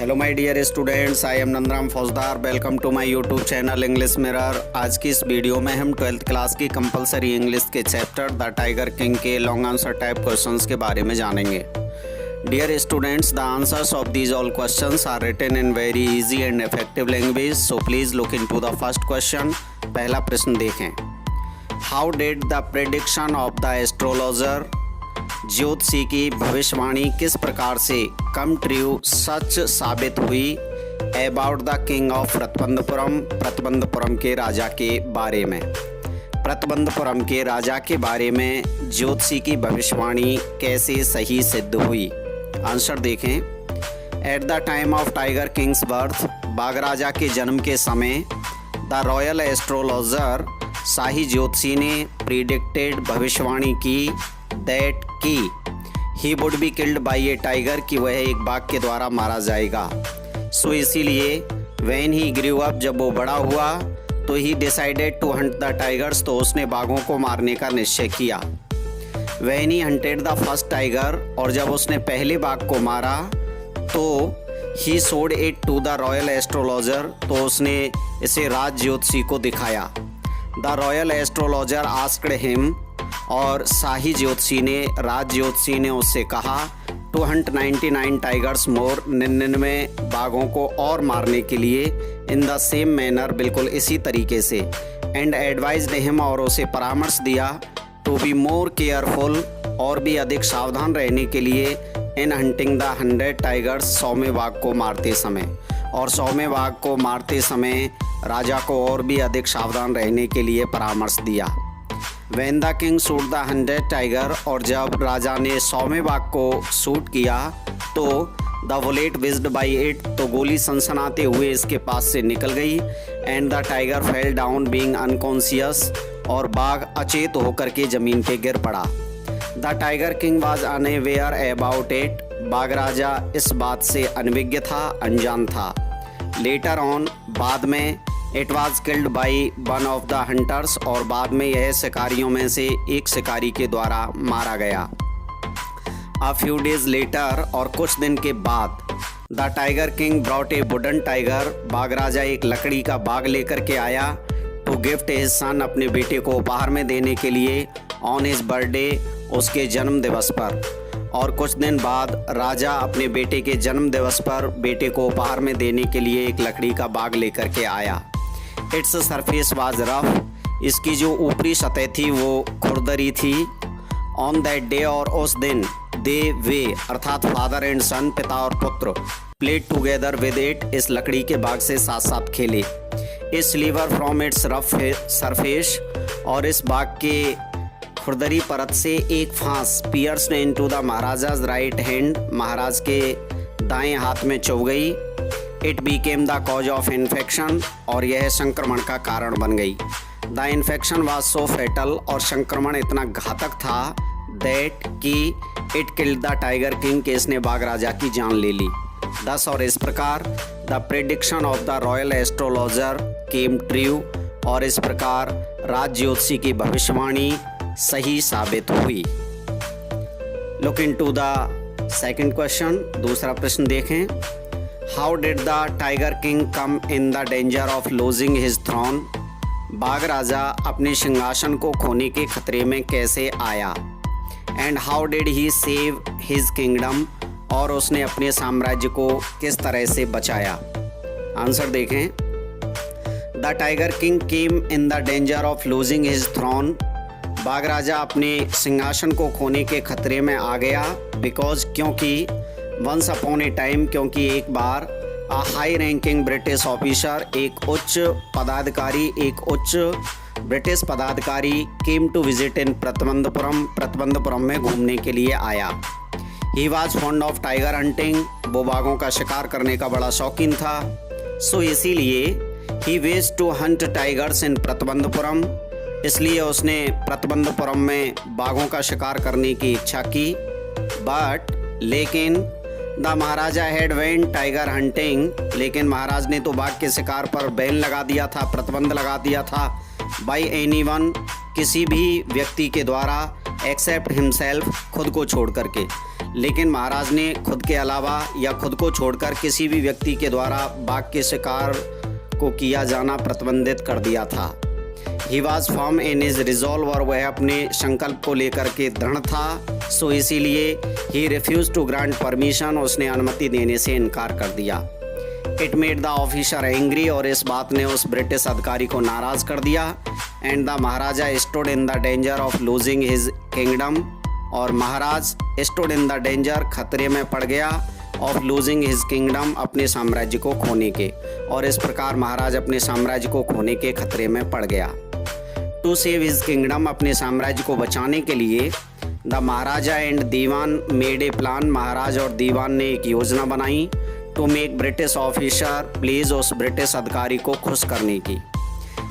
Hello my dear students, I am Nandram Faujdar. Welcome to my YouTube channel English mirror. आज की इस video में हम 12th क्लास की कंपलसरी इंग्लिश के चैप्टर द टाइगर किंग के लॉन्ग आंसर टाइप क्वेश्चंस के बारे में जानेंगे। Dear students, the answers of these all questions are written in very easy and effective language, so please look into the first question. पहला प्रश्न देखें। How did the prediction of the astrologer, ज्योतिषी की भविष्यवाणी किस प्रकार से कम ट्रू सच साबित हुई अबाउट द किंग ऑफ प्रतबंधपुरम, प्रतबंधपुरम के राजा के बारे में। प्रतबंधपुरम के राजा के बारे में ज्योतिषी की भविष्यवाणी कैसे सही सिद्ध हुई। आंसर देखें। At the time of tiger Kings birth, बाघ राजा के जन्म के समय द रॉयल एस्ट्रोलॉजर, शाही ज्योतिषी ने प्रिडिक्टेड भविष्यवाणी की दैट की he would be killed by A tiger, कि वह एक बाघ के द्वारा मारा जाएगा। सो इसीलिए व्हेन ही ग्रू अप, जब वो बड़ा हुआ तो he decided to hunt the tigers, तो उसने बाघों को मारने का निश्चय किया। When he hunted the first tiger, और जब उसने पहले बाघ को मारा तो he sold it to the royal astrologer, तो उसने इसे राज ज्योतिषी को दिखाया। The royal astrologer asked him, और शाही ज्योतिषी ने, राज ज्योतिषी ने उससे कहा टू हंट 99 टाइगर्स मोर, 99 बाघों को और मारने के लिए, इन द सेम मैनर, बिल्कुल इसी तरीके से। एंड एडवाइज्ड हिम, और उसे परामर्श दिया टू बी मोर केयरफुल, और भी अधिक सावधान रहने के लिए, इन हंटिंग द 100 टाइगर्स, 100वें बाघ को मारते समय। और 100वें बाघ को मारते समय राजा को और भी अधिक सावधान रहने के लिए परामर्श दिया। When the king shoot the 100 tiger, और जब राजा ने 100वें बाघ को शूट किया तो द बुलेट विज्ड बाई इट, तो गोली सनसनाते हुए इसके पास से निकल गई। And the tiger fell down being unconscious, और बाघ अचेत होकर के जमीन पे गिर पड़ा। The tiger king was unaware about it, बाघ राजा इस बात से अनभिज्ञ था, अनजान था। लेटर ऑन, बाद में, it was killed by one of the hunters, और बाद में यह शिकारियों में से एक शिकारी के द्वारा मारा गया। अ फ्यू डेज लेटर, और कुछ दिन के बाद, the tiger king brought a wooden tiger, बाघ राजा एक लकड़ी का बाघ लेकर के आया टू गिफ्ट हिज सन, अपने बेटे को उपहार में देने के लिए, ऑन हिज बर्थडे, उसके जन्म दिवस पर। और कुछ दिन बाद राजा अपने बेटे के जन्म दिवस पर बेटे को उपहार में देने के लिए एक लकड़ी का बाघ लेकर के आया। इट्स सरफेस वाज रफ, इसकी जो ऊपरी सतह थी वो खुरदरी थी। ऑन दैट डे, और उस दिन, दे वे अर्थात फादर एंड सन, पिता और पुत्र, प्लेड टुगेदर विद इट, इस लकड़ी के बाघ से साथ साथ खेले। इस sliver from its rough surface, और इस बाघ के खुरदरी परत से एक फांस पियर्स ने into the Maharaja's right hand, महाराज के दाएं हाथ में चुभ गई। It became the cause of infection, और यह संक्रमण का कारण बन गई। The infection was so fatal, और संक्रमण इतना घातक था, दैट कि it killed the tiger king, के इसने बाघ राजा की जान ले ली। दस, और इस प्रकार, the prediction of the royal astrologer came true, और इस प्रकार राज ज्योतिषी की भविष्यवाणी सही साबित हुई। Look into the second question. दूसरा प्रश्न देखें। How did the tiger king come in the danger of losing his throne, बाघ राजा अपने सिंहासन को खोने के खतरे में कैसे आया। And how did he save his kingdom, और उसने अपने साम्राज्य को किस तरह से बचाया। आंसर देखें। The tiger king came in the danger of losing his throne, बाघ राजा अपने सिंहासन को खोने के खतरे में आ गया, बिकॉज, क्योंकि, वंस अपॉन ए टाइम, क्योंकि एक बार, a high ranking British officer, एक उच्च पदाधिकारी, एक उच्च ब्रिटिश पदाधिकारी, केम टू विजिट इन प्रतबंधपुरम, प्रतबंधपुरम में घूमने के लिए आया। He was fond of tiger hunting, वो बाघों का शिकार करने का बड़ा शौकीन था। सो इसीलिए he wish to hunt tigers in Pratibandapuram, इसलिए उसने प्रतबंधपुरम में बाघों का शिकार करने की इच्छा की। बट, लेकिन, the Maharaja had went tiger hunting, लेकिन महाराज ने तो बाघ के शिकार पर बैन लगा दिया था, प्रतिबंध लगा दिया था, बाई एनीवन, किसी भी व्यक्ति के द्वारा, एक्सेप्ट हिमसेल्फ, खुद को छोड़ करके। लेकिन महाराज ने खुद के अलावा या खुद को छोड़कर किसी भी व्यक्ति के द्वारा बाघ के शिकार को किया जाना प्रतिबंधित कर दिया था। He was firm in his resolve, और वह अपने संकल्प को लेकर के दृढ़ था। सो इसीलिए he refuse to grant permission, उसने अनुमति देने से इनकार कर दिया। It made the officer angry, और इस बात ने उस ब्रिटिश अधिकारी को नाराज कर दिया। And the Maharaja stood in the danger of losing his kingdom, और महाराज स्टूड इन द डेंजर, खतरे में पड़ गया, ऑफ लूजिंग हिज किंगडम, अपने साम्राज्य को खोने के, और इस प्रकार महाराज अपने साम्राज्य को खोने के खतरे में पड़ गया। टू सेव हिज किंगडम, अपने साम्राज्य को बचाने के लिए the maharaja and Dewan made a plan, महाराज और दीवान ने एक योजना बनाई। To make British officer please, उस ब्रिटिश अधिकारी को खुश करने की।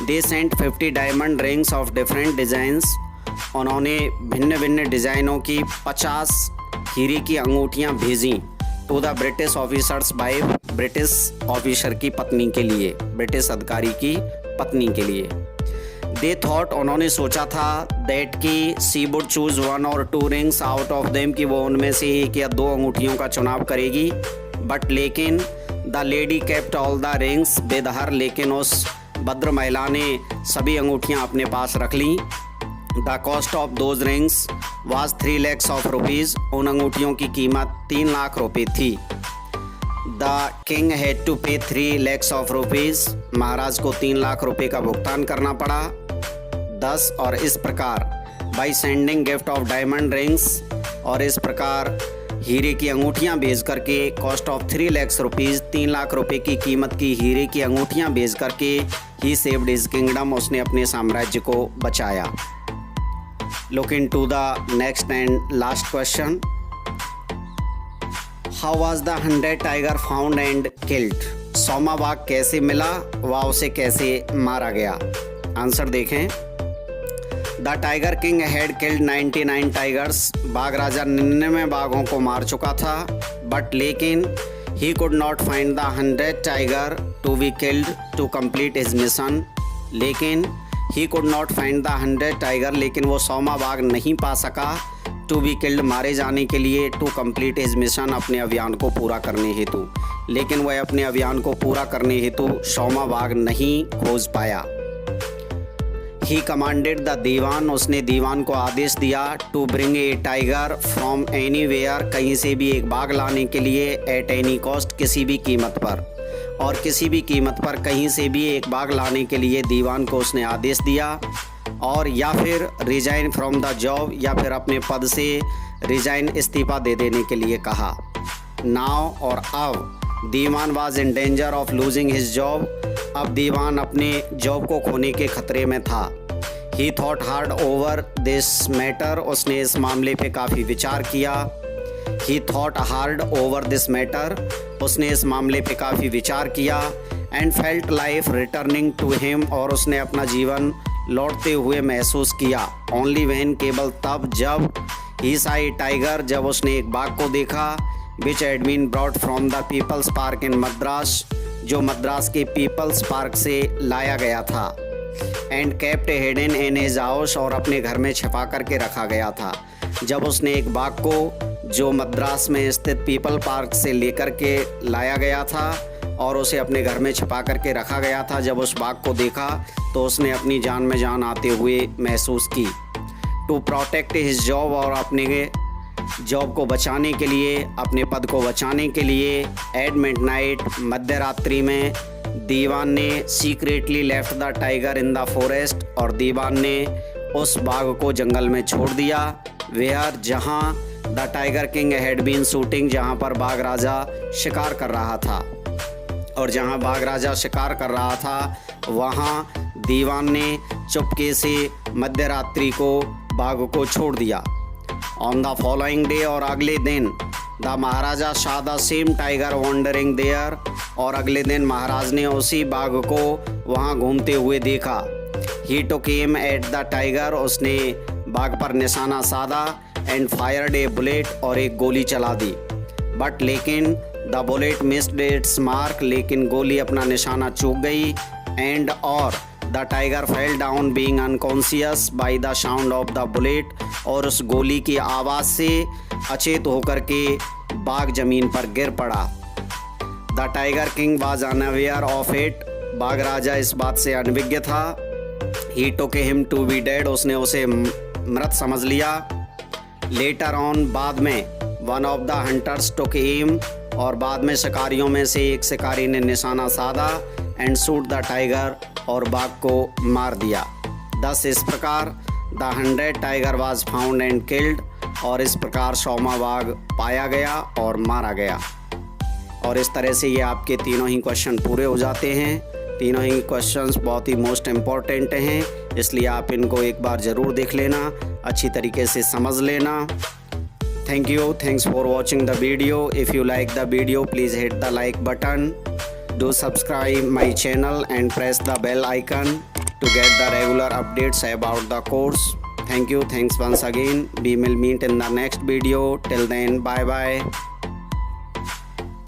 They sent 50 diamond rings of different designs, उन्होंने भिन्न भिन्न डिज़ाइनों की 50 हीरे की अंगूठियाँ भेजी। To the British officer's wife, British officer की पत्नी के लिए, ब्रिटिश अधिकारी की पत्नी के लिए। दे थॉट, उन्होंने सोचा था, दैट कि सी वुड चूज 1 और 2 रिंग्स आउट ऑफ देम, कि वो उनमें से 1 या 2 अंगूठियों का चुनाव करेगी। बट लेकिन the lady kept all the rings with her, लेकिन उस भद्र महिला ने सभी अंगूठियाँ अपने पास रख लीं। The cost of those rings was 3 lakhs of rupees, उन अंगूठियों की कीमत 3 लाख रुपए थी। द किंग हैड टू पे 3 lakhs ऑफ रुपीज़, महाराज को 3 लाख रुपए का भुगतान करना पड़ा। 10, और इस प्रकार by sending gift of diamond rings, और इस प्रकार हीरे की अंगूठियाँ भेज करके, cost of 3 lakhs rupees, 3 lakh रुपए की कीमत की हीरे की अंगूठियाँ भेज करके ही सेव्ड हिज किंगडम, उसने अपने साम्राज्य को बचाया। Look into the next and last question. How was the 100 tiger found and killed? 100वां बाघ कैसे मिला व उसे कैसे मारा गया? आंसर देखें। The tiger king had killed 99 tigers, बाघ राजा 99 बाघों को मार चुका था। बट लेकिन he could not find the 100 tiger to be killed to complete his mission, लेकिन he could not find the 100 tiger, लेकिन वो 100वां बाघ नहीं पा सका, टू बी किल्ड, मारे जाने के लिए, टू कंप्लीट हिज मिशन, अपने अभियान को पूरा करने हेतु, लेकिन वह अपने अभियान को पूरा करने हेतु 100वां बाघ नहीं खोज पाया। ही कमांडेड द दीवान, उसने दीवान को आदेश दिया, to bring a tiger from anywhere, कहीं से भी एक बाघ लाने के लिए, एट एनी कॉस्ट, किसी भी कीमत पर, और किसी भी कीमत पर कहीं से भी एक बाघ लाने के लिए दीवान को उसने आदेश दिया। और या फिर रिजाइन फ्रॉम द जॉब, या फिर अपने पद से रिजाइन, इस्तीफा दे देने के लिए कहा। नाउ, और अब Dewan was in danger of losing his job, अब दीवान अपने जॉब को खोने के खतरे में था। He thought hard over this matter, उसने इस मामले पे काफ़ी विचार किया। He thought hard over this matter, उसने इस मामले पे काफ़ी विचार किया। And felt life returning to him, और उसने अपना जीवन लौटते हुए महसूस किया। ओनली व्हेन, केवल तब जब, ही सा ए टाइगर, जब उसने एक बाघ को देखा, which had been brought from the People's Park in Madras, जो मद्रास के पीपल्स पार्क से लाया गया था। And kept hidden in his house, और अपने घर में छिपा करके रखा गया था। जब उसने एक बाघ को जो मद्रास में स्थित पीपल पार्क से लेकर के लाया गया था और उसे अपने घर में छिपा करके रखा गया था, जब उस बाघ को देखा तो उसने अपनी जान में जान आते हुए महसूस की। टू प्रोटेक्ट हिज जॉब, और अपने जॉब को बचाने के लिए, अपने पद को बचाने के लिए, एट मिडनाइट, मध्य रात्रि में, दीवान ने secretly left the tiger in the forest, और दीवान ने उस बाघ को जंगल में छोड़ दिया। वेयर, जहाँ the tiger king had been shooting, जहाँ पर बाघ राजा शिकार कर रहा था, और जहाँ बाघ राजा शिकार कर रहा था वहाँ दीवान ने चुपके से मध्य रात्रि को बाघ को छोड़ दिया। ऑन द फॉलोइंग डे, और अगले दिन, the Maharaja saw the same tiger wandering there, और अगले दिन महाराज ने उसी बाघ को वहाँ घूमते हुए देखा। He took aim at the tiger, उसने बाघ पर निशाना साधा, एंड फायर्ड ए बुलेट, और एक गोली चला दी। बट लेकिन the bullet missed it's mark, लेकिन गोली अपना निशाना चूक गई। एंड और the tiger fell down being unconscious by the sound of the bullet, और उस गोली की आवाज़ से अचेत होकर के बाघ जमीन पर गिर पड़ा। The tiger king was unaware of it. बाघ राजा इस बात से अनभिज्ञ था। ही took him to be dead, उसने उसे मृत समझ लिया। लेटर ऑन, बाद में, one of the hunters took M, और बाद में शिकारियों में से एक शिकारी ने निशाना साधा, एंड शूट द टाइगर, और बाघ को मार दिया। दस इस प्रकार the 100 tiger was found and killed, और इस प्रकार 100वां बाघ पाया गया और मारा गया। और इस तरह से ये आपके तीनों ही क्वेश्चन पूरे हो जाते हैं। तीनों ही क्वेश्चंस बहुत ही मोस्ट इम्पॉर्टेंट हैं, इसलिए आप इनको एक बार ज़रूर देख लेना, अच्छी तरीके से समझ लेना। Thank you, thanks for watching the video. If you like the video, please hit the like button, do subscribe my channel and press the bell icon to get the regular updates about the course. Thank you, thanks once again. We will meet in the next video. Till then, bye bye.